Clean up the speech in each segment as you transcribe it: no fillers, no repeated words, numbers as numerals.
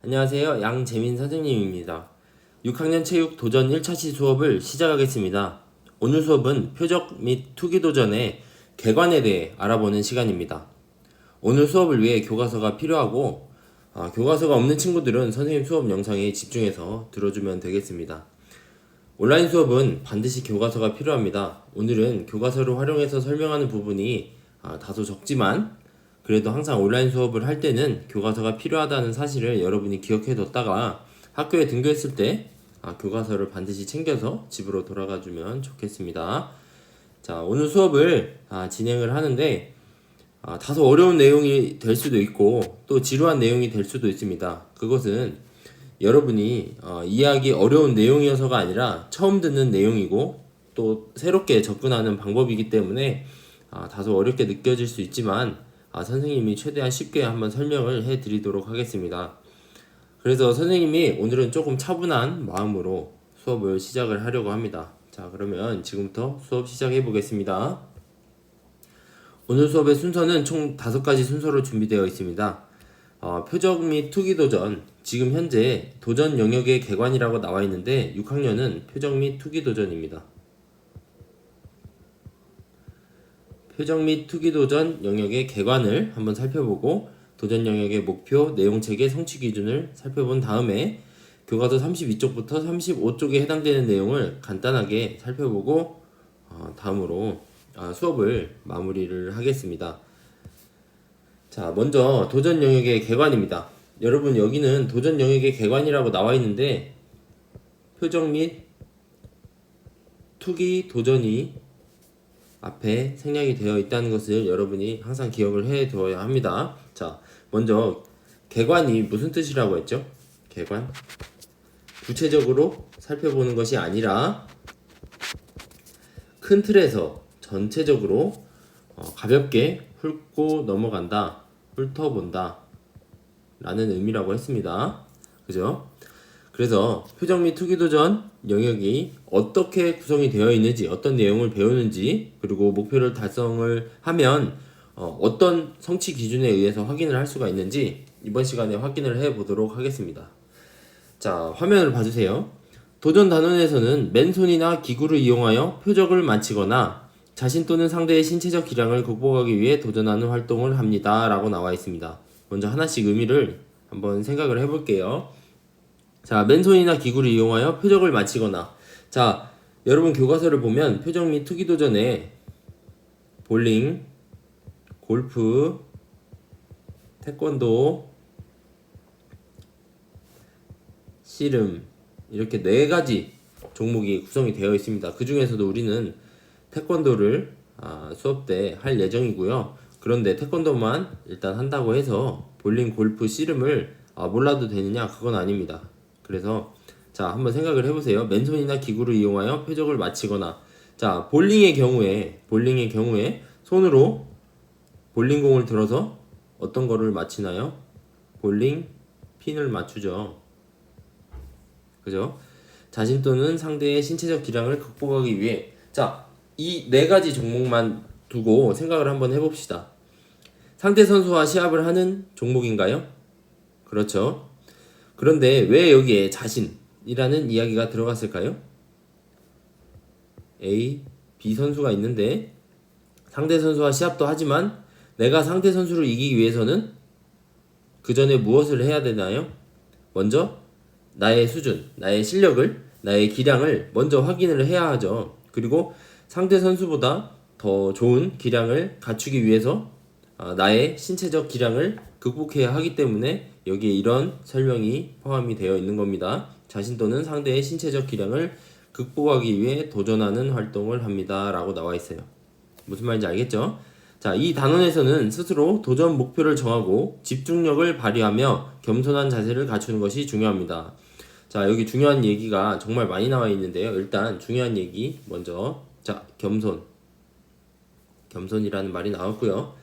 안녕하세요. 양재민 선생님입니다. 6학년 체육 도전 1차시 수업을 시작하겠습니다. 오늘 수업은 표적 및 투기 도전의 개관에 대해 알아보는 시간입니다. 오늘 수업을 위해 교과서가 필요하고 교과서가 없는 친구들은 선생님 수업 영상에 집중해서 들어주면 되겠습니다. 온라인 수업은 반드시 교과서가 필요합니다. 오늘은 교과서를 활용해서 설명하는 부분이 다소 적지만 그래도 항상 온라인 수업을 할 때는 교과서가 필요하다는 사실을 여러분이 기억해 뒀다가 학교에 등교했을 때 교과서를 반드시 챙겨서 집으로 돌아가 주면 좋겠습니다. 자, 오늘 수업을 진행을 하는데 다소 어려운 내용이 될 수도 있고 또 지루한 내용이 될 수도 있습니다. 그것은 여러분이 이해하기 어려운 내용이어서가 아니라 처음 듣는 내용이고 또 새롭게 접근하는 방법이기 때문에 다소 어렵게 느껴질 수 있지만 선생님이 최대한 쉽게 한번 설명을 해 드리도록 하겠습니다. 그래서 선생님이 오늘은 조금 차분한 마음으로 수업을 시작을 하려고 합니다. 자, 그러면 지금부터 수업 시작해 보겠습니다. 오늘 수업의 순서는 총 5가지 순서로 준비되어 있습니다. 표적 및 투기 도전, 지금 현재 도전 영역의 개관이라고 나와 있는데 6학년은 표적 및 투기 도전입니다. 표적 및 투기 도전 영역의 개관을 한번 살펴보고 도전 영역의 목표, 내용체계, 성취 기준을 살펴본 다음에 교과서 32쪽부터 35쪽에 해당되는 내용을 간단하게 살펴보고 다음으로 수업을 마무리를 하겠습니다. 자, 먼저 도전 영역의 개관입니다. 여러분, 여기는 도전 영역의 개관이라고 나와 있는데 표적 및 투기 도전이 앞에 생략이 되어 있다는 것을 여러분이 항상 기억을 해 두어야 합니다. 자, 먼저 개관이 무슨 뜻이라고 했죠? 개관. 구체적으로 살펴보는 것이 아니라 큰 틀에서 전체적으로 가볍게 훑고 넘어간다, 훑어본다 라는 의미라고 했습니다. 그죠? 그래서 표적 및 투기 도전 영역이 어떻게 구성이 되어 있는지, 어떤 내용을 배우는지, 그리고 목표를 달성을 하면 어떤 성취 기준에 의해서 확인을 할 수가 있는지 이번 시간에 확인을 해 보도록 하겠습니다. 자, 화면을 봐주세요. 도전 단원에서는 맨손이나 기구를 이용하여 표적을 맞히거나 자신 또는 상대의 신체적 기량을 극복하기 위해 도전하는 활동을 합니다 라고 나와 있습니다. 먼저 하나씩 의미를 한번 생각을 해볼게요. 자, 맨손이나 기구를 이용하여 표적을 맞히거나, 자, 여러분 교과서를 보면 표적 및 투기 도전에 볼링, 골프, 태권도, 씨름 이렇게 4가지 종목이 구성이 되어 있습니다. 그 중에서도 우리는 태권도를 수업 때 할 예정이고요. 그런데 태권도만 일단 한다고 해서 볼링, 골프, 씨름을 몰라도 되느냐? 그건 아닙니다. 그래서 자, 한번 생각을 해보세요. 맨손이나 기구를 이용하여 표적을 맞히거나, 자, 볼링의 경우에 손으로 볼링공을 들어서 어떤 거를 맞히나요? 볼링 핀을 맞추죠. 그죠? 자신 또는 상대의 신체적 기량을 극복하기 위해, 자, 이 4가지 종목만 두고 생각을 한번 해봅시다. 상대 선수와 시합을 하는 종목인가요? 그렇죠. 그런데 왜 여기에 자신이라는 이야기가 들어갔을까요? A, B 선수가 있는데 상대 선수와 시합도 하지만 내가 상대 선수를 이기기 위해서는 그 전에 무엇을 해야 되나요? 먼저 나의 수준, 나의 실력을, 나의 기량을 먼저 확인을 해야 하죠. 그리고 상대 선수보다 더 좋은 기량을 갖추기 위해서 나의 신체적 기량을 극복해야 하기 때문에 여기에 이런 설명이 포함이 되어 있는 겁니다. 자신 또는 상대의 신체적 기량을 극복하기 위해 도전하는 활동을 합니다 라고 나와 있어요. 무슨 말인지 알겠죠? 자, 이 단원에서는 스스로 도전 목표를 정하고 집중력을 발휘하며 겸손한 자세를 갖추는 것이 중요합니다. 자, 여기 중요한 얘기가 정말 많이 나와 있는데요. 일단 중요한 얘기 먼저, 자, 겸손이라는 말이 나왔고요.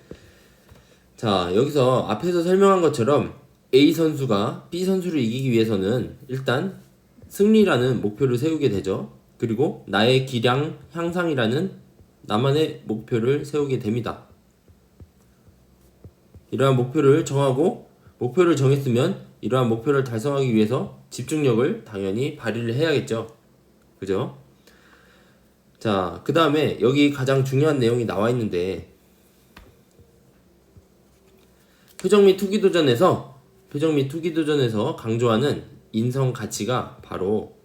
자, 여기서 앞에서 설명한 것처럼 A 선수가 B 선수를 이기기 위해서는 일단 승리라는 목표를 세우게 되죠. 그리고 나의 기량 향상이라는 나만의 목표를 세우게 됩니다. 이러한 목표를 정하고 목표를 정했으면 이러한 목표를 달성하기 위해서 집중력을 당연히 발휘를 해야겠죠. 그죠? 자, 그 다음에 여기 가장 중요한 내용이 나와 있는데, 표적 및 투기도전에서 강조하는 인성 가치가 바로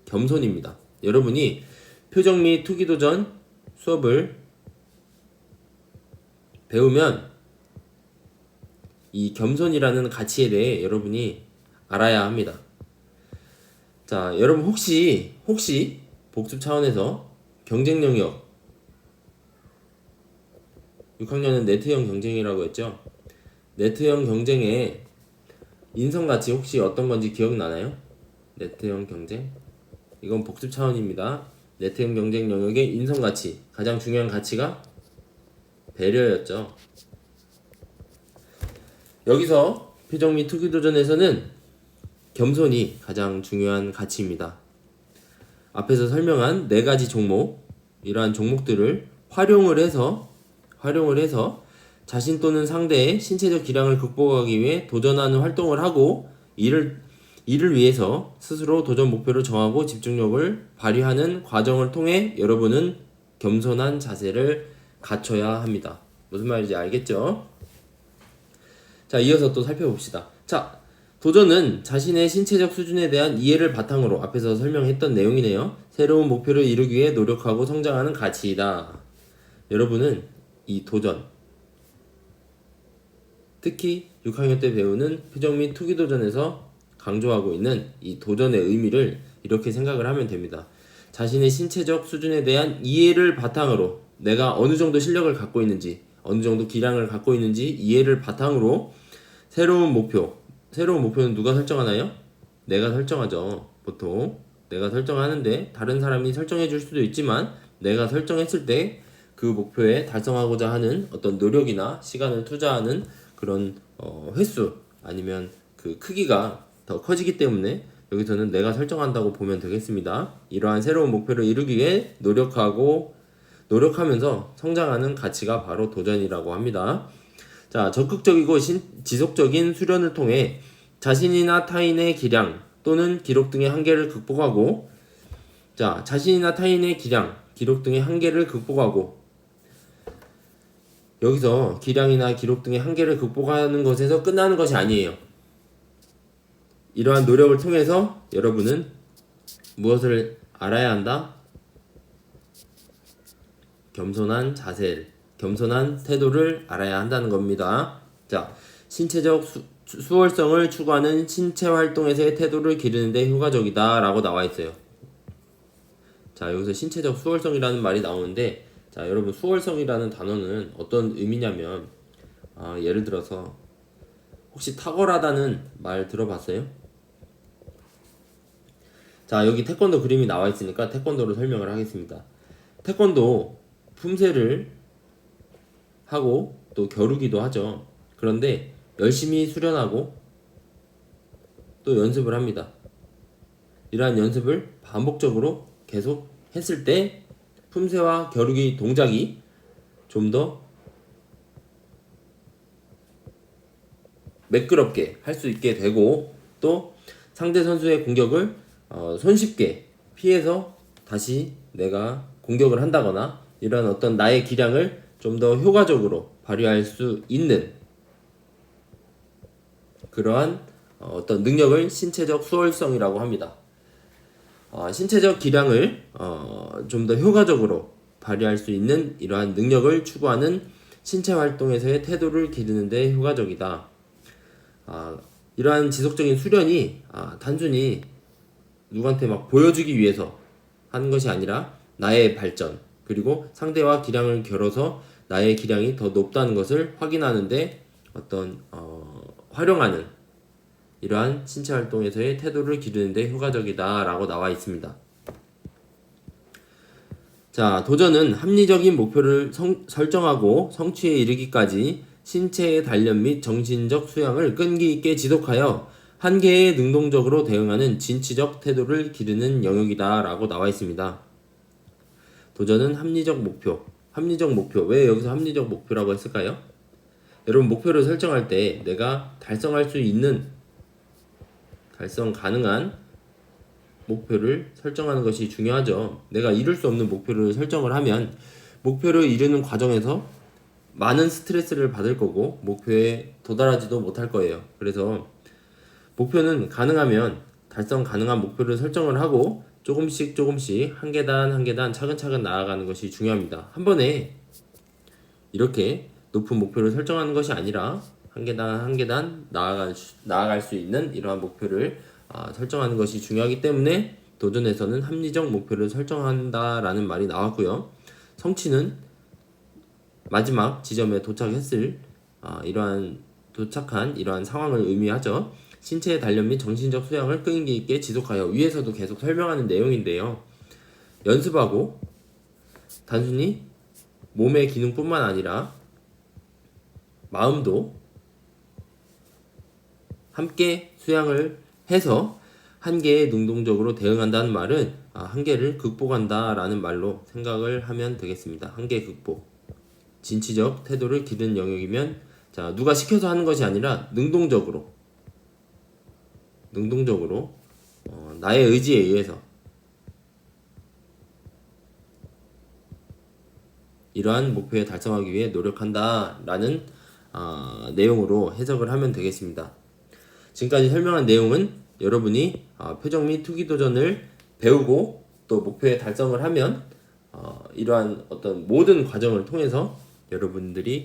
겸손입니다. 여러분이 표적 및 투기도전 수업을 배우면 이 겸손이라는 가치에 대해 여러분이 알아야 합니다. 자, 여러분 혹시 복습 차원에서 경쟁 영역 6학년은 네트형 경쟁이라고 했죠? 네트형 경쟁의 인성가치 혹시 어떤 건지 기억나나요? 네트형 경쟁? 이건 복습 차원입니다. 네트형 경쟁 영역의 인성가치, 가장 중요한 가치가 배려였죠. 여기서 표적 및 투기도전에서는 겸손이 가장 중요한 가치입니다. 앞에서 설명한 4가지 종목, 이러한 종목들을 활용을 해서 자신 또는 상대의 신체적 기량을 극복하기 위해 도전하는 활동을 하고, 이를 위해서 스스로 도전 목표를 정하고 집중력을 발휘하는 과정을 통해 여러분은 겸손한 자세를 갖춰야 합니다. 무슨 말인지 알겠죠? 자, 이어서 또 살펴봅시다. 자, 도전은 자신의 신체적 수준에 대한 이해를 바탕으로, 앞에서 설명했던 내용이네요. 새로운 목표를 이루기 위해 노력하고 성장하는 가치이다. 여러분은 이 도전, 특히 6학년 때 배우는 표적 및 투기도전에서 강조하고 있는 이 도전의 의미를 이렇게 생각을 하면 됩니다. 자신의 신체적 수준에 대한 이해를 바탕으로, 내가 어느 정도 실력을 갖고 있는지, 어느 정도 기량을 갖고 있는지 이해를 바탕으로 새로운 목표는 누가 설정하나요? 내가 설정하죠. 보통 내가 설정하는데 다른 사람이 설정해 줄 수도 있지만, 내가 설정했을 때 그 목표에 달성하고자 하는 어떤 노력이나 시간을 투자하는 그런 횟수, 아니면 그 크기가 더 커지기 때문에 여기서는 내가 설정한다고 보면 되겠습니다. 이러한 새로운 목표를 이루기 위해 노력하면서 성장하는 가치가 바로 도전이라고 합니다. 자, 적극적이고 지속적인 수련을 통해 자신이나 타인의 기량 또는 기록 등의 한계를 극복하고, 여기서 기량이나 기록 등의 한계를 극복하는 것에서 끝나는 것이 아니에요. 이러한 노력을 통해서 여러분은 무엇을 알아야 한다? 겸손한 태도를 알아야 한다는 겁니다. 자, 신체적 수월성을 추구하는 신체 활동에서의 태도를 기르는 데 효과적이다 라고 나와 있어요. 자, 여기서 신체적 수월성이라는 말이 나오는데, 자, 여러분, 수월성이라는 단어는 어떤 의미냐면, 예를 들어서 혹시 탁월하다는 말 들어봤어요? 자, 여기 태권도 그림이 나와 있으니까 태권도로 설명을 하겠습니다. 태권도 품새를 하고 또 겨루기도 하죠. 그런데 열심히 수련하고 또 연습을 합니다. 이러한 연습을 반복적으로 계속 했을 때 품새와 겨루기 동작이 좀 더 매끄럽게 할 수 있게 되고, 또 상대 선수의 공격을 손쉽게 피해서 다시 내가 공격을 한다거나, 이런 어떤 나의 기량을 좀 더 효과적으로 발휘할 수 있는 그러한 어떤 능력을 신체적 수월성이라고 합니다. 신체적 기량을 좀 더 효과적으로 발휘할 수 있는 이러한 능력을 추구하는 신체 활동에서의 태도를 기르는 데 효과적이다. 이러한 지속적인 수련이 단순히 누구한테 막 보여주기 위해서 하는 것이 아니라 나의 발전, 그리고 상대와 기량을 겨뤄서 나의 기량이 더 높다는 것을 확인하는데 활용하는 이러한 신체 활동에서의 태도를 기르는 데 효과적이다 라고 나와 있습니다. 자, 도전은 합리적인 목표를 설정하고 성취에 이르기까지 신체의 단련 및 정신적 수양을 끈기 있게 지속하여 한계에 능동적으로 대응하는 진취적 태도를 기르는 영역이다 라고 나와 있습니다. 도전은 합리적 목표. 왜 여기서 합리적 목표라고 했을까요? 여러분 목표를 설정할 때 내가 달성할 수 있는 달성 가능한 목표를 설정하는 것이 중요하죠. 내가 이룰 수 없는 목표를 설정을 하면 목표를 이루는 과정에서 많은 스트레스를 받을 거고 목표에 도달하지도 못할 거예요. 그래서 목표는 가능하면 달성 가능한 목표를 설정을 하고 조금씩 한 계단 한 계단 차근차근 나아가는 것이 중요합니다. 한 번에 이렇게 높은 목표를 설정하는 것이 아니라 한 계단 한 계단 나아갈 수 있는 이러한 목표를 설정하는 것이 중요하기 때문에 도전에서는 합리적 목표를 설정한다라는 말이 나왔고요. 성취는 마지막 지점에 도착한 이러한 상황을 의미하죠. 신체의 단련 및 정신적 수양을 끈기 있게 지속하여 위에서도 계속 설명하는 내용인데요. 연습하고 단순히 몸의 기능뿐만 아니라 마음도 함께 수양을 해서 한계에 능동적으로 대응한다는 말은 한계를 극복한다라는 말로 생각을 하면 되겠습니다. 한계 극복. 진취적 태도를 기르는 영역이면 누가 시켜서 하는 것이 아니라 능동적으로 나의 의지에 의해서 이러한 목표에 달성하기 위해 노력한다라는 내용으로 해석을 하면 되겠습니다. 지금까지 설명한 내용은 여러분이 표정 및 투기 도전을 배우고 또 목표에 달성을 하면 이러한 어떤 모든 과정을 통해서 여러분들이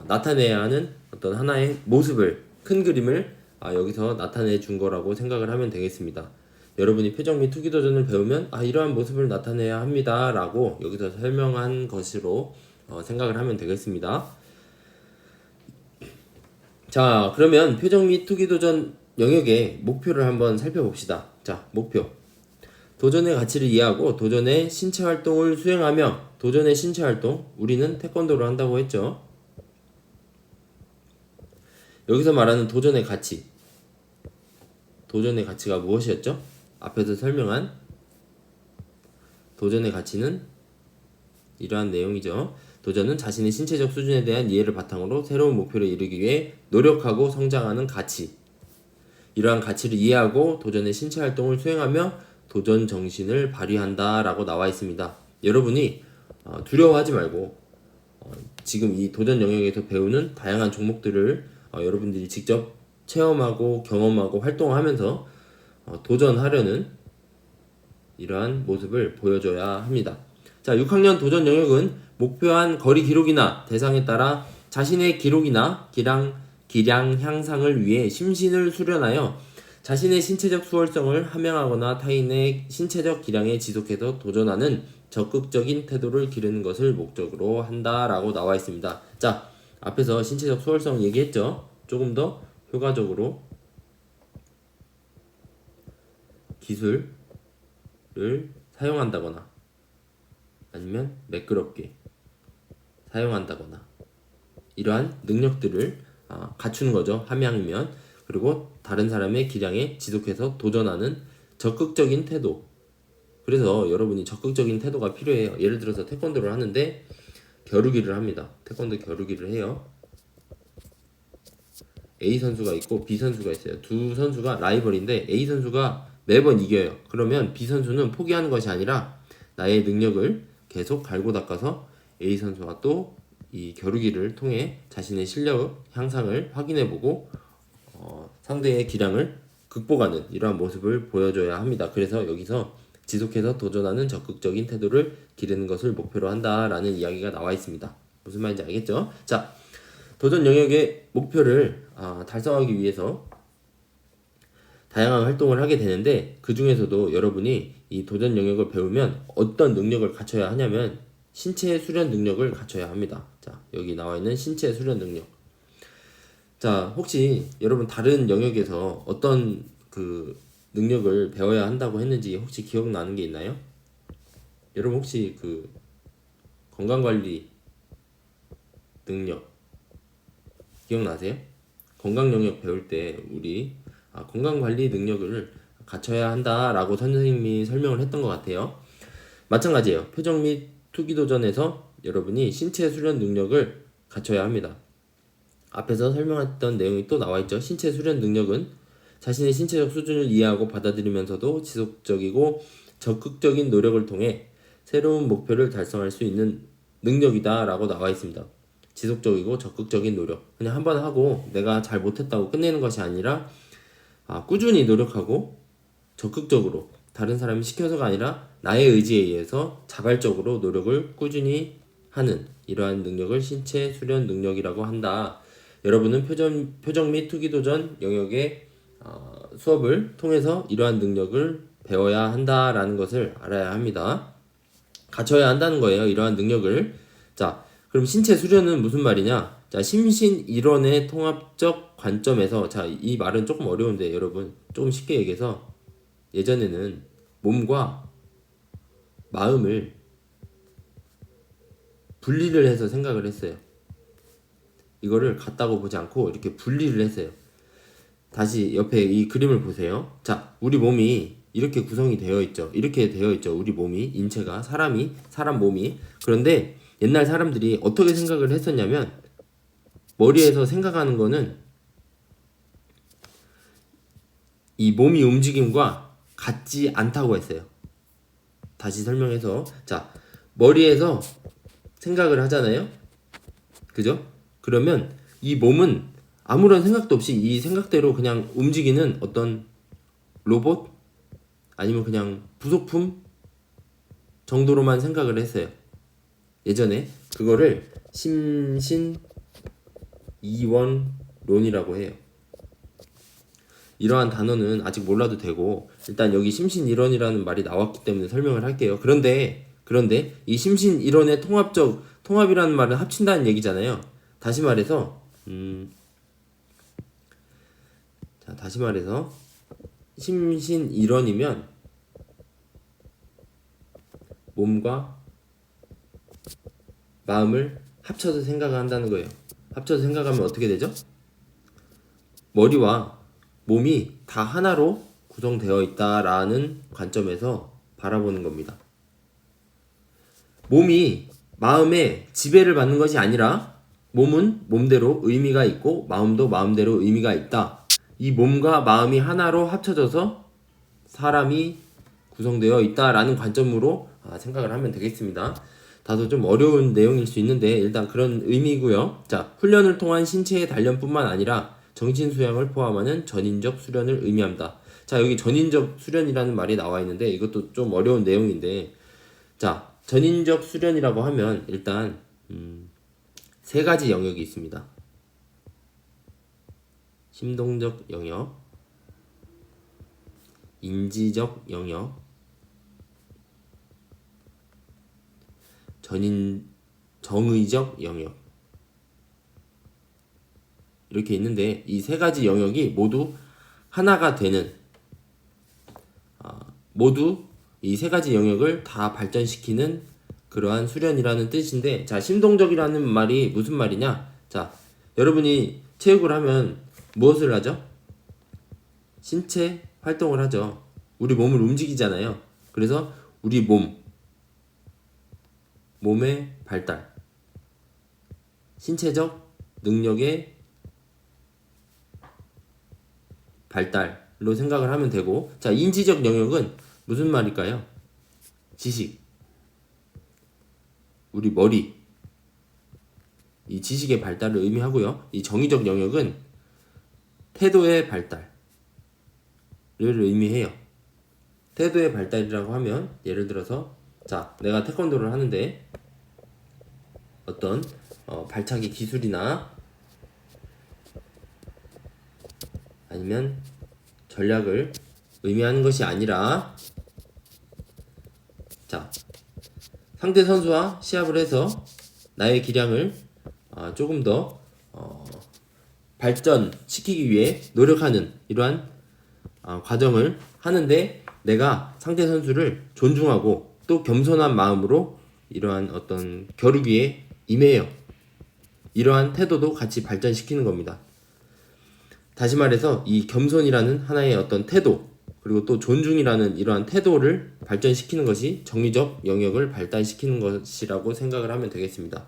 나타내야 하는 어떤 하나의 모습을 큰 그림을 여기서 나타내 준 거라고 생각을 하면 되겠습니다. 여러분이 표정 및 투기 도전을 배우면 이러한 모습을 나타내야 합니다 라고 여기서 설명한 것으로 생각을 하면 되겠습니다. 자, 그러면 표정 및 투기 도전 영역의 목표를 한번 살펴봅시다. 자, 목표. 도전의 가치를 이해하고 도전의 신체 활동을 수행하며 도전의 신체 활동, 우리는 태권도를 한다고 했죠. 여기서 말하는 도전의 가치. 도전의 가치가 무엇이었죠? 앞에서 설명한 도전의 가치는 이러한 내용이죠. 도전은 자신의 신체적 수준에 대한 이해를 바탕으로 새로운 목표를 이루기 위해 노력하고 성장하는 가치. 이러한 가치를 이해하고 도전의 신체 활동을 수행하며 도전 정신을 발휘한다 라고 나와 있습니다. 여러분이 두려워하지 말고 지금 이 도전 영역에서 배우는 다양한 종목들을 여러분들이 직접 체험하고 경험하고 활동하면서 도전하려는 이러한 모습을 보여줘야 합니다. 자, 6학년 도전 영역은 목표한 거리 기록이나 대상에 따라 자신의 기록이나 기량 향상을 위해 심신을 수련하여 자신의 신체적 수월성을 함양하거나 타인의 신체적 기량에 지속해서 도전하는 적극적인 태도를 기르는 것을 목적으로 한다라고 나와 있습니다. 자, 앞에서 신체적 수월성 얘기했죠. 조금 더 효과적으로 기술을 사용한다거나 아니면 매끄럽게 사용한다거나 이러한 능력들을 갖추는 거죠. 함양이면. 그리고 다른 사람의 기량에 지속해서 도전하는 적극적인 태도. 그래서 여러분이 적극적인 태도가 필요해요. 예를 들어서 태권도를 하는데 겨루기를 합니다. 태권도 겨루기를 해요. A 선수가 있고 B 선수가 있어요. 두 선수가 라이벌인데 A 선수가 매번 이겨요. 그러면 B 선수는 포기하는 것이 아니라 나의 능력을 계속 갈고 닦아서 A 선수와 또 이 겨루기를 통해 자신의 실력 향상을 확인해보고 상대의 기량을 극복하는 이러한 모습을 보여줘야 합니다. 그래서 여기서 지속해서 도전하는 적극적인 태도를 기르는 것을 목표로 한다라는 이야기가 나와 있습니다. 무슨 말인지 알겠죠? 자, 도전 영역의 목표를 달성하기 위해서 다양한 활동을 하게 되는데 그 중에서도 여러분이 이 도전 영역을 배우면 어떤 능력을 갖춰야 하냐면 신체 수련 능력을 갖춰야 합니다. 자, 여기 나와 있는 신체 수련 능력. 자, 혹시 여러분 다른 영역에서 어떤 그 능력을 배워야 한다고 했는지 혹시 기억나는 게 있나요? 여러분 혹시 그 건강관리 능력 기억나세요? 건강 영역 배울 때 우리 건강관리 능력을 갖춰야 한다라고 선생님이 설명을 했던 것 같아요. 마찬가지예요. 표정 및 투기도전에서 여러분이 신체 수련 능력을 갖춰야 합니다. 앞에서 설명했던 내용이 또 나와 있죠. 신체 수련 능력은 자신의 신체적 수준을 이해하고 받아들이면서도 지속적이고 적극적인 노력을 통해 새로운 목표를 달성할 수 있는 능력이다 라고 나와 있습니다. 지속적이고 적극적인 노력. 그냥 한번 하고 내가 잘 못했다고 끝내는 것이 아니라 꾸준히 노력하고 적극적으로 다른 사람이 시켜서가 아니라 나의 의지에 의해서 자발적으로 노력을 꾸준히 하는 이러한 능력을 신체 수련 능력이라고 한다. 여러분은 표적 및 투기도전 영역의 수업을 통해서 이러한 능력을 배워야 한다라는 것을 알아야 합니다. 갖춰야 한다는 거예요. 이러한 능력을. 자, 그럼 신체 수련은 무슨 말이냐? 자, 심신일원의 통합적 관점에서, 자, 이 말은 조금 어려운데 여러분 조금 쉽게 얘기해서 예전에는 몸과 마음을 분리를 해서 생각을 했어요. 이거를 같다고 보지 않고 이렇게 분리를 했어요. 다시 옆에 이 그림을 보세요. 자, 우리 몸이 이렇게 구성이 되어 있죠. 이렇게 되어 있죠. 우리 몸이, 인체가, 사람 몸이. 그런데 옛날 사람들이 어떻게 생각을 했었냐면 머리에서 생각하는 거는 이 몸이 움직임과 같지 않다고 했어요. 다시 설명해서, 자, 머리에서 생각을 하잖아요. 그죠? 그러면 이 몸은 아무런 생각도 없이 이 생각대로 그냥 움직이는 어떤 로봇? 아니면 그냥 부속품? 정도로만 생각을 했어요. 예전에 그거를 심신이원론이라고 해요. 이러한 단어는 아직 몰라도 되고 일단 여기 심신이론이라는 말이 나왔기 때문에 설명을 할게요. 그런데 이 심신이론의 통합이라는 말은 합친다는 얘기잖아요. 다시 말해서 심신이론이면 몸과 마음을 합쳐서 생각을 한다는 거예요. 합쳐서 생각하면 어떻게 되죠? 머리와 몸이 다 하나로 구성되어 있다라는 관점에서 바라보는 겁니다. 몸이 마음의 지배를 받는 것이 아니라 몸은 몸대로 의미가 있고 마음도 마음대로 의미가 있다. 이 몸과 마음이 하나로 합쳐져서 사람이 구성되어 있다라는 관점으로 생각을 하면 되겠습니다. 다소 좀 어려운 내용일 수 있는데 일단 그런 의미고요. 자, 훈련을 통한 신체의 단련뿐만 아니라 정신 수양을 포함하는 전인적 수련을 의미합니다. 자, 여기 전인적 수련이라는 말이 나와 있는데 이것도 좀 어려운 내용인데, 자, 전인적 수련이라고 하면 일단 세 가지 영역이 있습니다. 심동적 영역, 인지적 영역, 정의적 영역, 이렇게 있는데 이 세 가지 영역이 모두 하나가 되는, 모두 이 세 가지 영역을 다 발전시키는 그러한 수련이라는 뜻인데, 자, 심동적이라는 말이 무슨 말이냐? 자, 여러분이 체육을 하면 무엇을 하죠? 신체 활동을 하죠. 우리 몸을 움직이잖아요. 그래서 우리 몸의 발달, 신체적 능력의 발달로 생각을 하면 되고, 자, 인지적 영역은 무슨 말일까요? 지식, 우리 머리, 이 지식의 발달을 의미하고요. 이 정의적 영역은 태도의 발달을 의미해요. 태도의 발달이라고 하면 예를 들어서, 자, 내가 태권도를 하는데 어떤 발차기 기술이나 아니면 전략을 의미하는 것이 아니라, 자, 상대 선수와 시합을 해서 나의 기량을 조금 더 발전시키기 위해 노력하는 이러한 과정을 하는데, 내가 상대 선수를 존중하고 또 겸손한 마음으로 이러한 어떤 겨루기에 임해요. 이러한 태도도 같이 발전시키는 겁니다. 다시 말해서 이 겸손이라는 하나의 어떤 태도, 그리고 또 존중이라는 이러한 태도를 발전시키는 것이 정의적 영역을 발달시키는 것이라고 생각을 하면 되겠습니다.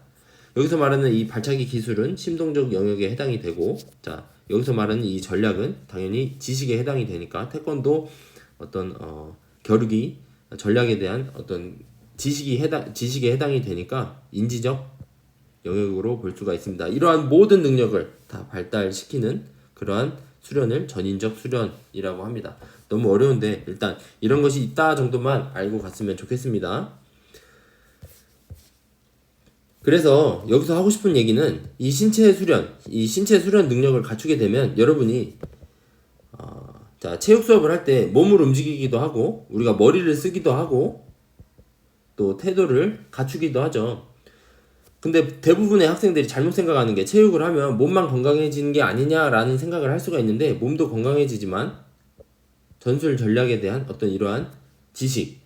여기서 말하는 이 발차기 기술은 심동적 영역에 해당이 되고, 자, 여기서 말하는 이 전략은 당연히 지식에 해당이 되니까 태권도 어떤 겨루기 전략에 대한 어떤 지식에 해당이 되니까 인지적 영역으로 볼 수가 있습니다. 이러한 모든 능력을 다 발달시키는 그러한 수련을 전인적 수련이라고 합니다. 너무 어려운데 일단 이런 것이 있다 정도만 알고 갔으면 좋겠습니다. 그래서 여기서 하고 싶은 얘기는 이 신체 수련 능력을 갖추게 되면 여러분이 자, 체육 수업을 할 때 몸을 움직이기도 하고 우리가 머리를 쓰기도 하고 또 태도를 갖추기도 하죠. 근데 대부분의 학생들이 잘못 생각하는 게 체육을 하면 몸만 건강해지는 게 아니냐라는 생각을 할 수가 있는데 몸도 건강해지지만 전술 전략에 대한 어떤 이러한 지식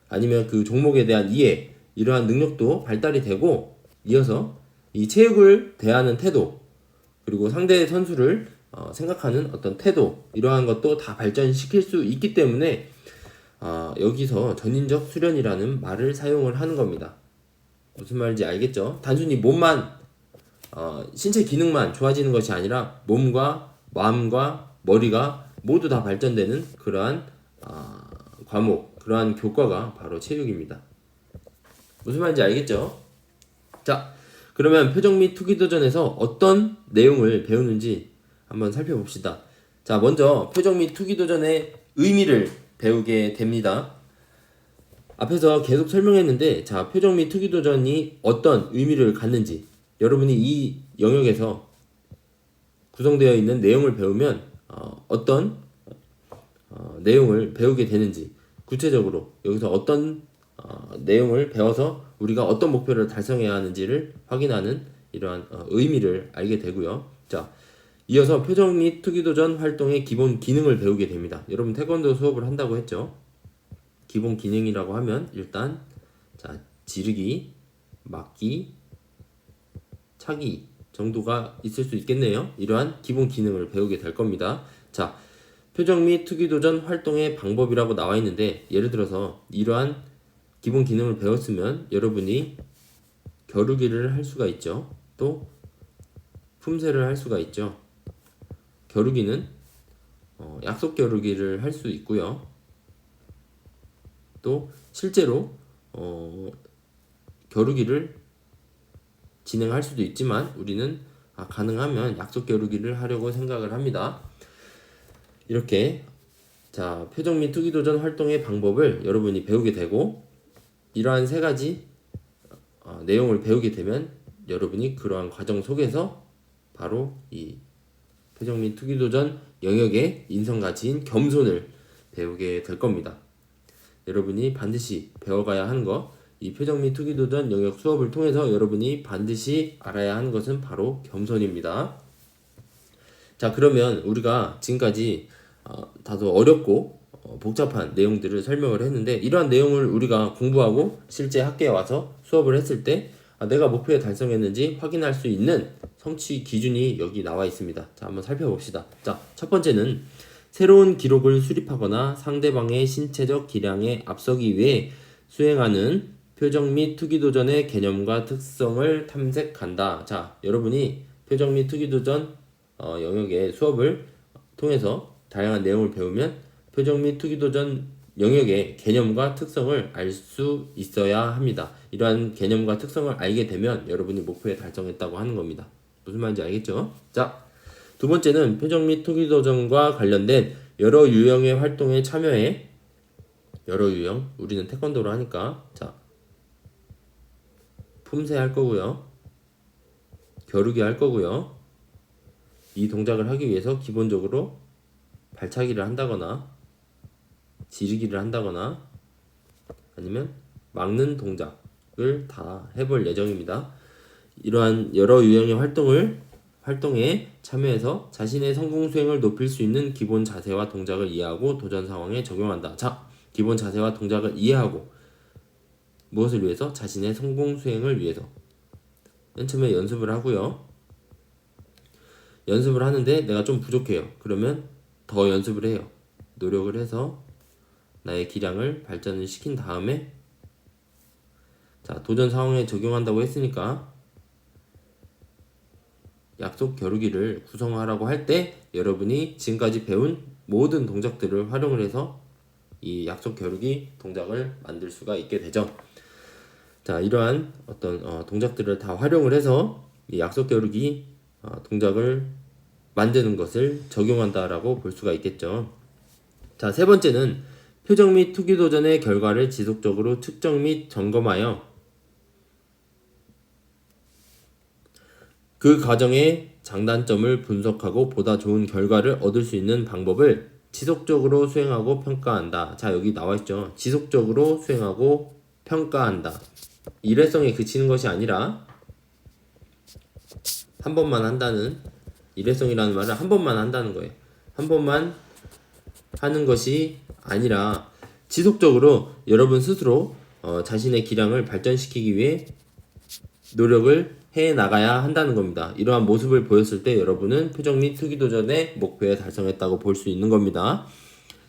아니면 그 종목에 대한 이해 이러한 능력도 발달이 되고 이어서 이 체육을 대하는 태도 그리고 상대 선수를 생각하는 어떤 태도 이러한 것도 다 발전시킬 수 있기 때문에 여기서 전인적 수련이라는 말을 사용을 하는 겁니다. 무슨 말인지 알겠죠? 단순히 몸만 신체 기능만 좋아지는 것이 아니라 몸과 마음과 머리가 모두 다 발전되는 그러한 과목, 그러한 교과가 바로 체육입니다. 무슨 말인지 알겠죠? 자, 그러면 표정 및 투기 도전에서 어떤 내용을 배우는지 한번 살펴봅시다. 자, 먼저 표정 및 투기 도전의 의미를 배우게 됩니다. 앞에서 계속 설명했는데 자, 표정 및 투기 도전이 어떤 의미를 갖는지 여러분이 이 영역에서 구성되어 있는 내용을 배우면 어떤 내용을 배우게 되는지 구체적으로 여기서 어떤 내용을 배워서 우리가 어떤 목표를 달성해야 하는지를 확인하는 이러한 의미를 알게 되고요. 자, 이어서 표정 및 투기 도전 활동의 기본 기능을 배우게 됩니다. 여러분 태권도 수업을 한다고 했죠. 기본 기능이라고 하면 일단 자, 지르기, 막기, 차기 정도가 있을 수 있겠네요. 이러한 기본 기능을 배우게 될 겁니다. 자, 표정 및 투기 도전 활동의 방법이라고 나와 있는데 예를 들어서 이러한 기본 기능을 배웠으면 여러분이 겨루기를 할 수가 있죠. 또 품새를 할 수가 있죠. 겨루기는 약속 겨루기를 할 수 있고요. 또 실제로 겨루기를 진행할 수도 있지만 우리는 가능하면 약속 겨루기를 하려고 생각을 합니다. 이렇게 자, 표정 및 투기 도전 활동의 방법을 여러분이 배우게 되고 이러한 세 가지 내용을 배우게 되면 여러분이 그러한 과정 속에서 바로 이 표정 및 투기 도전 영역의 인성가치인 겸손을 배우게 될 겁니다. 여러분이 반드시 배워가야 하는 것, 이 표정 및 투기 도전 영역 수업을 통해서 여러분이 반드시 알아야 하는 것은 바로 겸손입니다. 자, 그러면 우리가 지금까지 다소 어렵고 복잡한 내용들을 설명을 했는데 이러한 내용을 우리가 공부하고 실제 학교에 와서 수업을 했을 때 내가 목표에 달성했는지 확인할 수 있는 성취 기준이 여기 나와 있습니다. 자, 한번 살펴봅시다. 자, 첫 번째는 새로운 기록을 수립하거나 상대방의 신체적 기량에 앞서기 위해 수행하는 표정 및 투기 도전의 개념과 특성을 탐색한다. 자, 여러분이 표정 및 투기 도전 영역의 수업을 통해서 다양한 내용을 배우면 표정 및 투기 도전 영역의 개념과 특성을 알 수 있어야 합니다. 이러한 개념과 특성을 알게 되면 여러분이 목표에 달성했다고 하는 겁니다. 무슨 말인지 알겠죠? 자, 두 번째는 표정 및 투기 도전과 관련된 여러 유형의 활동에 참여해 여러 유형, 우리는 태권도로 하니까 자, 품새 할 거고요. 겨루기 할 거고요. 이 동작을 하기 위해서 기본적으로 발차기를 한다거나 지르기를 한다거나 아니면 막는 동작을 다 해볼 예정입니다. 이러한 여러 유형의 활동에 참여해서 자신의 성공 수행을 높일 수 있는 기본 자세와 동작을 이해하고 도전 상황에 적용한다. 자, 기본 자세와 동작을 이해하고 무엇을 위해서? 자신의 성공 수행을 위해서. 맨 처음에 연습을 하고요. 연습을 하는데 내가 좀 부족해요. 그러면 더 연습을 해요. 노력을 해서 나의 기량을 발전을 시킨 다음에 자, 도전 상황에 적용한다고 했으니까 약속 겨루기를 구성하라고 할 때 여러분이 지금까지 배운 모든 동작들을 활용을 해서 이 약속 겨루기 동작을 만들 수가 있게 되죠. 자, 이러한 어떤 동작들을 다 활용을 해서 이 약속 겨루기 동작을 만드는 것을 적용한다라고 볼 수가 있겠죠. 자, 세 번째는 표적 및 투기 도전의 결과를 지속적으로 측정 및 점검하여 그 과정의 장단점을 분석하고 보다 좋은 결과를 얻을 수 있는 방법을 지속적으로 수행하고 평가한다. 자, 여기 나와 있죠. 지속적으로 수행하고 평가한다. 일회성에 그치는 것이 아니라 한 번만 한다는, 일회성이라는 말은 한 번만 한다는 거예요. 한 번만 하는 것이 아니라 지속적으로 여러분 스스로 자신의 기량을 발전시키기 위해 노력을 해 나가야 한다는 겁니다. 이러한 모습을 보였을 때 여러분은 표적 및 투기 도전의 목표에 달성했다고 볼 수 있는 겁니다.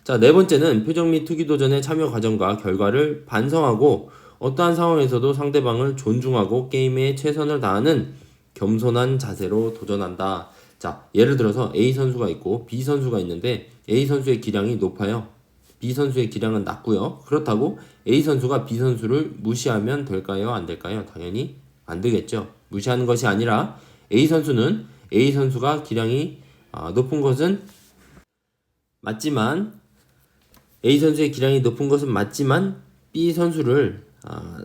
자, 네 번째는 표적 및 투기 도전의 참여 과정과 결과를 반성하고 어떠한 상황에서도 상대방을 존중하고 게임에 최선을 다하는 겸손한 자세로 도전한다. 자, 예를 들어서 A 선수가 있고 B 선수가 있는데 A 선수의 기량이 높아요. B 선수의 기량은 낮고요. 그렇다고 A 선수가 B 선수를 무시하면 될까요? 안 될까요? 당연히 안 되겠죠. 무시하는 것이 아니라 A 선수가 기량이 높은 것은 맞지만 A 선수의 기량이 높은 것은 맞지만 B 선수를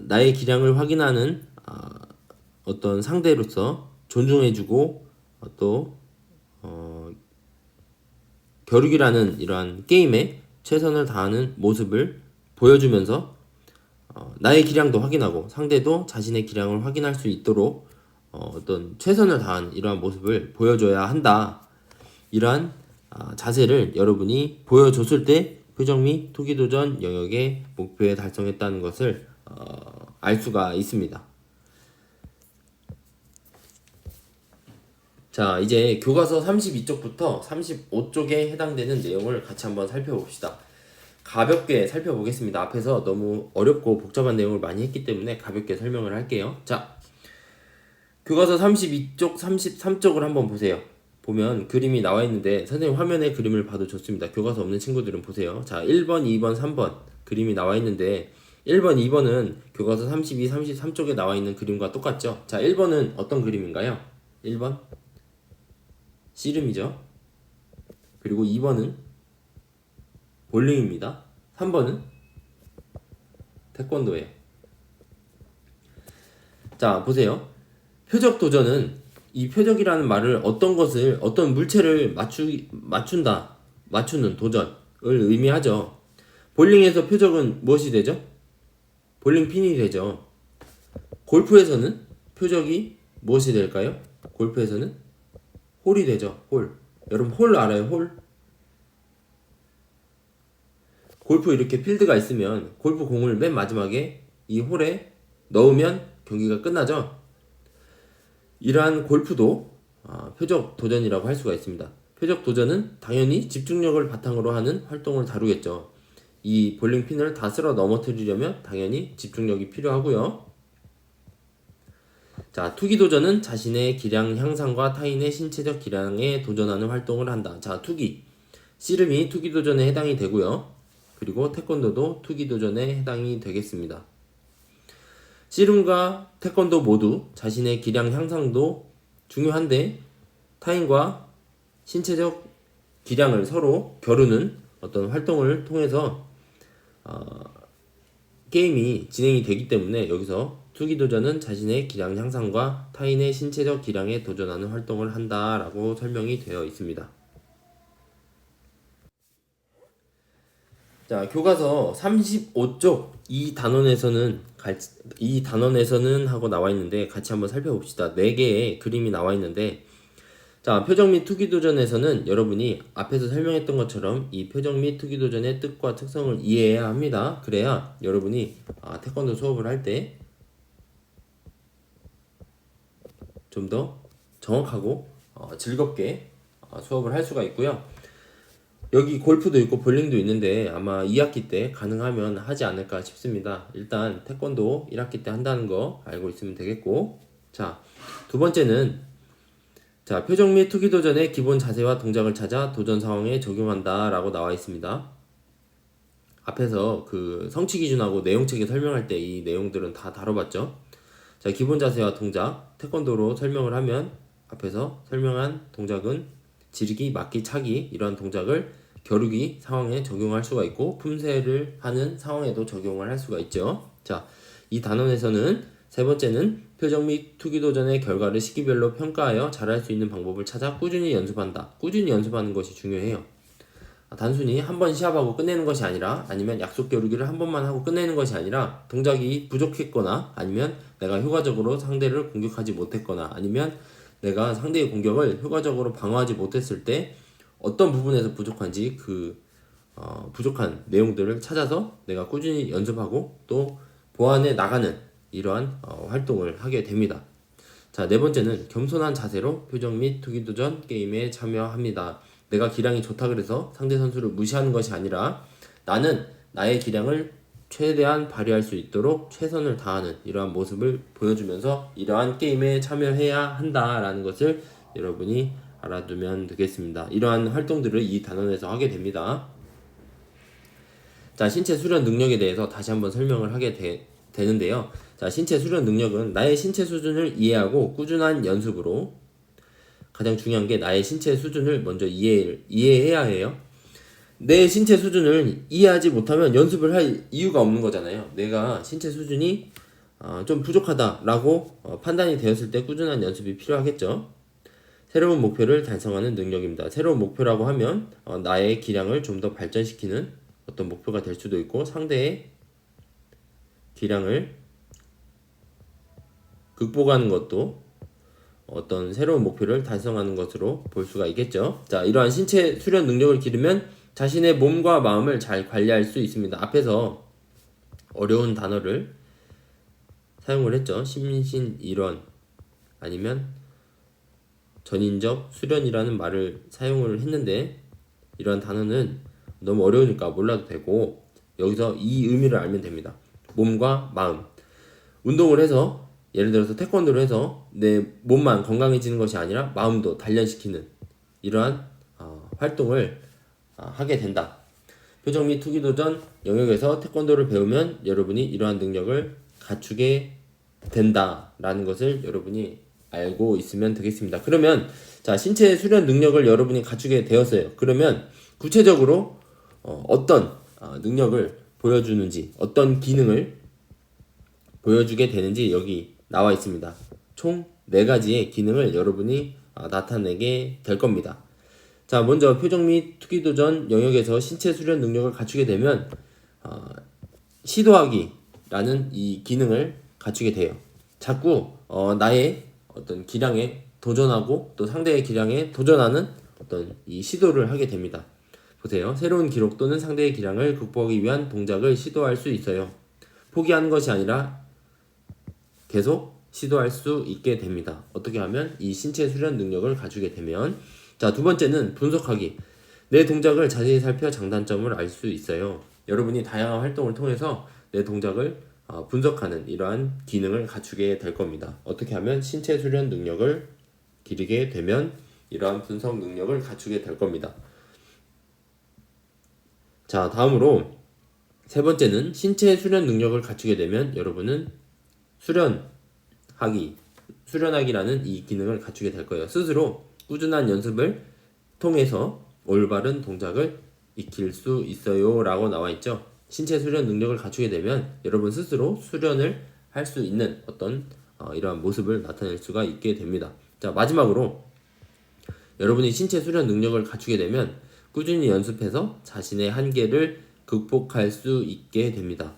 나의 기량을 확인하는 어떤 상대로서 존중해주고 또 겨루기라는 이러한 게임에 최선을 다하는 모습을 보여주면서 나의 기량도 확인하고 상대도 자신의 기량을 확인할 수 있도록 어떤 최선을 다한 이러한 모습을 보여줘야 한다. 이러한 자세를 여러분이 보여줬을 때 표적 및 투기도전 영역의 목표에 달성했다는 것을 알 수가 있습니다. 자, 이제 교과서 32쪽부터 35쪽에 해당되는 내용을 같이 한번 살펴봅시다. 가볍게 살펴보겠습니다. 앞에서 너무 어렵고 복잡한 내용을 많이 했기 때문에 가볍게 설명을 할게요. 자, 교과서 32쪽, 33쪽을 한번 보세요. 보면 그림이 나와 있는데 선생님 화면에 그림을 봐도 좋습니다. 교과서 없는 친구들은 보세요. 자, 1번, 2번, 3번 그림이 나와 있는데 1번, 2번은 교과서 32, 33쪽에 나와 있는 그림과 똑같죠? 자, 1번은 어떤 그림인가요? 1번 씨름이죠. 그리고 2번은 볼링입니다. 3번은 태권도예요. 자, 보세요. 표적 도전은 이 표적이라는 말을 어떤 물체를 맞추는 도전을 의미하죠. 볼링에서 표적은 무엇이 되죠? 볼링핀이 되죠. 골프에서는 표적이 무엇이 될까요? 골프에서는 홀이 되죠. 홀. 여러분 홀 알아요? 홀? 골프 이렇게 필드가 있으면 골프 공을 맨 마지막에 이 홀에 넣으면 경기가 끝나죠. 이러한 골프도 표적 도전이라고 할 수가 있습니다. 표적 도전은 당연히 집중력을 바탕으로 하는 활동을 다루겠죠. 이 볼링핀을 다 쓸어 넘어뜨리려면 당연히 집중력이 필요하고요. 자, 투기 도전은 자신의 기량 향상과 타인의 신체적 기량에 도전하는 활동을 한다. 자, 투기. 씨름이 투기 도전에 해당이 되고요. 그리고 태권도도 투기 도전에 해당이 되겠습니다. 씨름과 태권도 모두 자신의 기량 향상도 중요한데 타인과 신체적 기량을 서로 겨루는 어떤 활동을 통해서 게임이 진행이 되기 때문에 여기서 투기도전은 자신의 기량 향상과 타인의 신체적 기량에 도전하는 활동을 한다라고 설명이 되어 있습니다. 자, 교과서 35쪽 이 단원에서는 하고 나와 있는데 같이 한번 살펴봅시다. 4개의 그림이 나와 있는데 자, 표적 및 투기도전에서는 여러분이 앞에서 설명했던 것처럼 이 표적 및 투기도전의 뜻과 특성을 이해해야 합니다. 그래야 여러분이 태권도 수업을 할 때 좀 더 정확하고 즐겁게 수업을 할 수가 있고요. 여기 골프도 있고 볼링도 있는데 아마 2학기 때 가능하면 하지 않을까 싶습니다. 일단 태권도 1학기 때 한다는 거 알고 있으면 되겠고, 자, 두 번째는 자, 표정 및 투기 도전의 기본 자세와 동작을 찾아 도전 상황에 적용한다 라고 나와 있습니다. 앞에서 그 성취 기준하고 내용책에 설명할 때 이 내용들은 다 다뤄봤죠. 자, 기본 자세와 동작, 태권도로 설명을 하면 앞에서 설명한 동작은 지르기, 막기, 차기 이러한 동작을 겨루기 상황에 적용할 수가 있고 품새를 하는 상황에도 적용을 할 수가 있죠. 자, 이 단원에서는 세 번째는 표정 및 투기 도전의 결과를 시기별로 평가하여 잘할 수 있는 방법을 찾아 꾸준히 연습한다. 꾸준히 연습하는 것이 중요해요. 단순히 한 번 시합하고 끝내는 것이 아니라 아니면 약속 겨루기를 한 번만 하고 끝내는 것이 아니라 동작이 부족했거나 아니면 내가 효과적으로 상대를 공격하지 못했거나 아니면 내가 상대의 공격을 효과적으로 방어하지 못했을 때 어떤 부분에서 부족한지 부족한 내용들을 찾아서 내가 꾸준히 연습하고 또 보완해 나가는 이러한 활동을 하게 됩니다. 자, 네 번째는 겸손한 자세로 표정 및 투기도전 게임에 참여합니다. 내가 기량이 좋다 그래서 상대 선수를 무시하는 것이 아니라 나는 나의 기량을 최대한 발휘할 수 있도록 최선을 다하는 이러한 모습을 보여주면서 이러한 게임에 참여해야 한다라는 것을 여러분이 알아두면 되겠습니다. 이러한 활동들을 이 단원에서 하게 됩니다. 자, 신체 수련 능력에 대해서 다시 한번 설명을 하게 되는데요. 자, 신체 수련 능력은 나의 신체 수준을 이해하고 꾸준한 연습으로 가장 중요한 게 나의 신체 수준을 먼저 이해해야 해요. 내 신체 수준을 이해하지 못하면 연습을 할 이유가 없는 거잖아요. 내가 신체 수준이 좀 부족하다라고 판단이 되었을 때 꾸준한 연습이 필요하겠죠. 새로운 목표를 달성하는 능력입니다. 새로운 목표라고 하면 나의 기량을 좀 더 발전시키는 어떤 목표가 될 수도 있고 상대의 기량을 극복하는 것도 어떤 새로운 목표를 달성하는 것으로 볼 수가 있겠죠. 자, 이러한 신체 수련 능력을 기르면 자신의 몸과 마음을 잘 관리할 수 있습니다. 앞에서 어려운 단어를 사용을 했죠. 심신일원 아니면 전인적 수련이라는 말을 사용을 했는데 이러한 단어는 너무 어려우니까 몰라도 되고 여기서 이 의미를 알면 됩니다. 몸과 마음. 운동을 해서 예를 들어서 태권도를 해서 내 몸만 건강해지는 것이 아니라 마음도 단련시키는 이러한 활동을 하게 된다. 표정 및 투기 도전 영역에서 태권도를 배우면 여러분이 이러한 능력을 갖추게 된다라는 것을 여러분이 알고 있으면 되겠습니다. 그러면 자, 신체 수련 능력을 여러분이 갖추게 되었어요. 그러면 구체적으로 어떤 능력을 보여주는지 어떤 기능을 보여주게 되는지 여기 나와 있습니다. 총 4가지의 기능을 여러분이 나타내게 될 겁니다. 자, 먼저 표정 및 투기도전 영역에서 신체 수련 능력을 갖추게 되면 시도하기라는 이 기능을 갖추게 돼요. 자꾸 나의 어떤 기량에 도전하고 또 상대의 기량에 도전하는 어떤 이 시도를 하게 됩니다. 보세요. 새로운 기록 또는 상대의 기량을 극복하기 위한 동작을 시도할 수 있어요. 포기하는 것이 아니라 계속 시도할 수 있게 됩니다. 어떻게 하면 이 신체 수련 능력을 갖추게 되면 자, 두 번째는 분석하기. 내 동작을 자세히 살펴 장단점을 알 수 있어요. 여러분이 다양한 활동을 통해서 내 동작을 분석하는 이러한 기능을 갖추게 될 겁니다. 어떻게 하면 신체 수련 능력을 기르게 되면 이러한 분석 능력을 갖추게 될 겁니다. 자, 다음으로 세 번째는 신체 수련 능력을 갖추게 되면 여러분은 수련하기라는 이 기능을 갖추게 될 거예요. 스스로 꾸준한 연습을 통해서 올바른 동작을 익힐 수 있어요 라고 나와 있죠. 신체 수련 능력을 갖추게 되면 여러분 스스로 수련을 할 수 있는 어떤 이러한 모습을 나타낼 수가 있게 됩니다. 자, 마지막으로 여러분이 신체 수련 능력을 갖추게 되면 꾸준히 연습해서 자신의 한계를 극복할 수 있게 됩니다.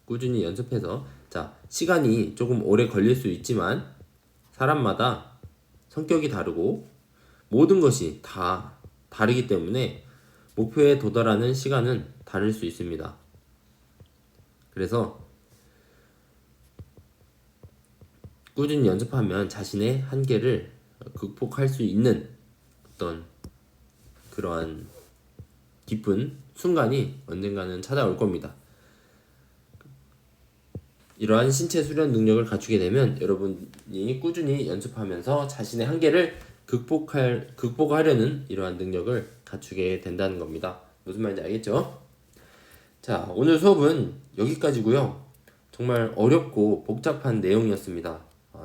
꾸준히 연습해서 자, 시간이 조금 오래 걸릴 수 있지만 사람마다 성격이 다르고 모든 것이 다 다르기 때문에 목표에 도달하는 시간은 다를 수 있습니다. 그래서 꾸준히 연습하면 자신의 한계를 극복할 수 있는 어떤 그러한 기쁜 순간이 언젠가는 찾아올 겁니다. 이러한 신체 수련 능력을 갖추게 되면 여러분이 꾸준히 연습하면서 자신의 한계를 극복하려는 이러한 능력을 갖추게 된다는 겁니다. 무슨 말인지 알겠죠? 자, 오늘 수업은 여기까지고요. 정말 어렵고 복잡한 내용이었습니다.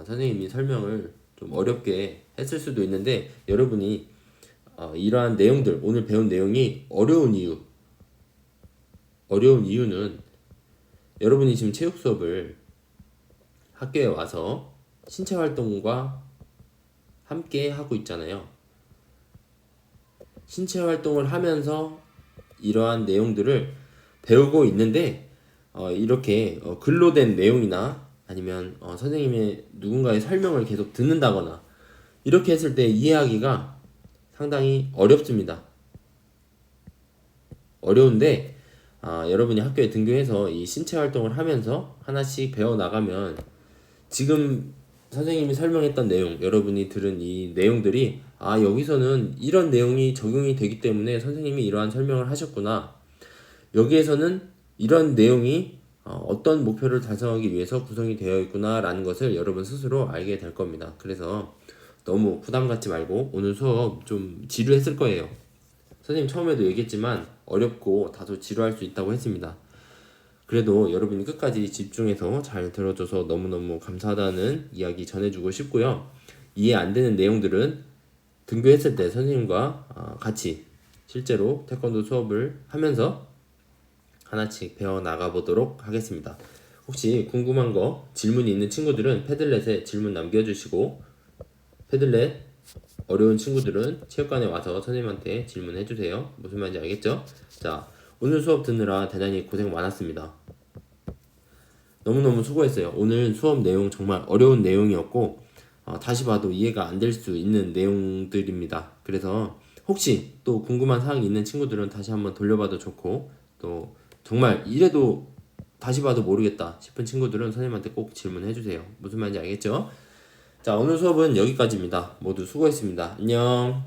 선생님이 설명을 좀 어렵게 했을 수도 있는데 여러분이 이러한 내용들, 오늘 배운 내용이 어려운 이유는 여러분이 지금 체육 수업을 학교에 와서 신체 활동과 함께 하고 있잖아요. 신체 활동을 하면서 이러한 내용들을 배우고 있는데 이렇게 글로 된 내용이나 아니면 선생님의 누군가의 설명을 계속 듣는다거나 이렇게 했을 때 이해하기가 상당히 어렵습니다. 어려운데 여러분이 학교에 등교해서 이 신체 활동을 하면서 하나씩 배워 나가면 지금 선생님이 설명했던 내용, 여러분이 들은 이 내용들이 여기서는 이런 내용이 적용이 되기 때문에 선생님이 이러한 설명을 하셨구나. 여기에서는 이런 내용이 어떤 목표를 달성하기 위해서 구성이 되어 있구나 라는 것을 여러분 스스로 알게 될 겁니다. 그래서 너무 부담 갖지 말고 오늘 수업 좀 지루했을 거예요. 선생님 처음에도 얘기했지만 어렵고 다소 지루할 수 있다고 했습니다. 그래도 여러분이 끝까지 집중해서 잘 들어줘서 너무너무 감사하다는 이야기 전해주고 싶고요. 이해 안 되는 내용들은 등교했을 때 선생님과 같이 실제로 태권도 수업을 하면서 하나씩 배워 나가 보도록 하겠습니다. 혹시 궁금한 거 질문이 있는 친구들은 패들렛에 질문 남겨주시고 패들렛 어려운 친구들은 체육관에 와서 선생님한테 질문해주세요. 무슨 말인지 알겠죠? 자, 오늘 수업 듣느라 대단히 고생 많았습니다. 너무너무 수고했어요. 오늘 수업 내용 정말 어려운 내용이었고 다시 봐도 이해가 안 될 수 있는 내용들입니다. 그래서 혹시 또 궁금한 사항이 있는 친구들은 다시 한번 돌려봐도 좋고 또 정말 이래도 다시 봐도 모르겠다 싶은 친구들은 선생님한테 꼭 질문해주세요. 무슨 말인지 알겠죠? 자, 오늘 수업은 여기까지입니다. 모두 수고했습니다. 안녕.